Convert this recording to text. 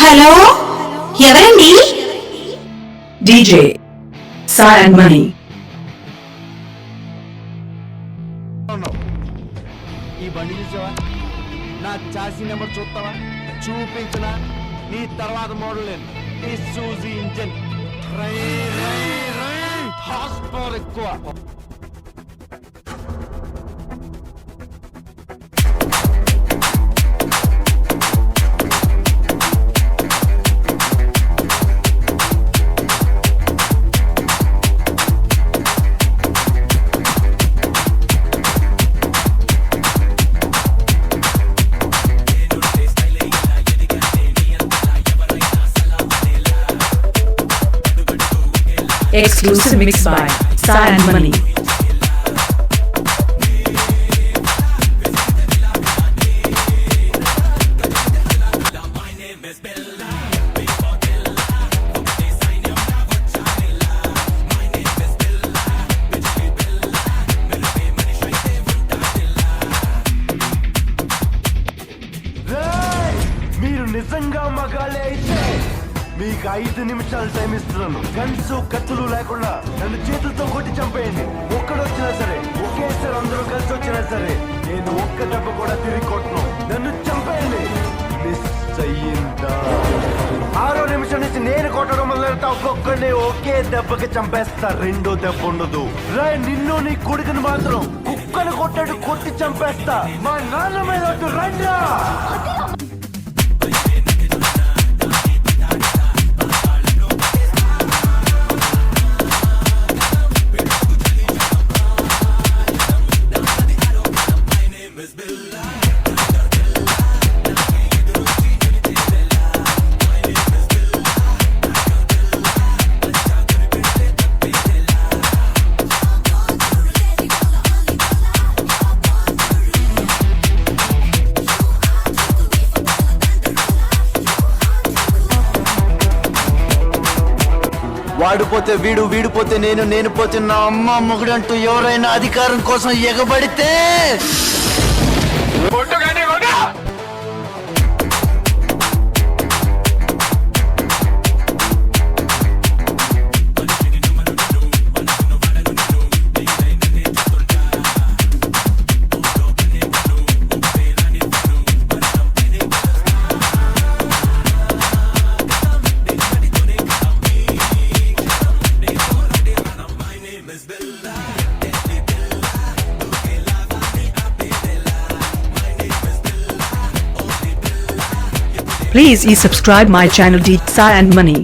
Hello, ఎవరండి? DJ Sai and Money. ఈ బండి చూసావా? నా చాసీ నెంబర్ చూస్తావా? చూపించనా? నీ తర్వాత మోడల్ నేను ఈ సూజీ ఇంజన్ హార్స్ పవర్ ఎక్కువ. Exclusive mix by Sai and Money. మీరు నిజంగా మగాలే అయితే మీకు 5 నిమిషాలు టైం ఇస్తున్నాను. గన్స్ కత్తులు లేకుండా నన్ను చేతులతో కొట్టి చంపేయండి. ఒక్కడొచ్చినా సరే, ఒకేసారి అందరూ కలిసి వచ్చినా సరే, నేను ఒక్క దెబ్బ కూడా తిరిగి కొట్టను. నన్ను చంపేయండి. మిస్ అయ్యిందా? 6వ నిమిషం నుంచి నేను కొట్టడం మొదలెడతా. ఒక్కొక్కడిని ఒకే దెబ్బకి చంపేస్తా. రెండో దెబ్బ ఉండదు. నిన్ను నీ కొడుకుని మాత్రం కుక్కను కొట్టాడు కొట్టి చంపేస్తా. మా నాన్న మీద రండా. వాడిపోతే వీడు, వీడిపోతే నేను, నేను పోతే నా అమ్మ మొగుడంటూ ఎవరైనా అధికారం కోసం ఎగబడితే Please subscribe my channel D Sai and Money.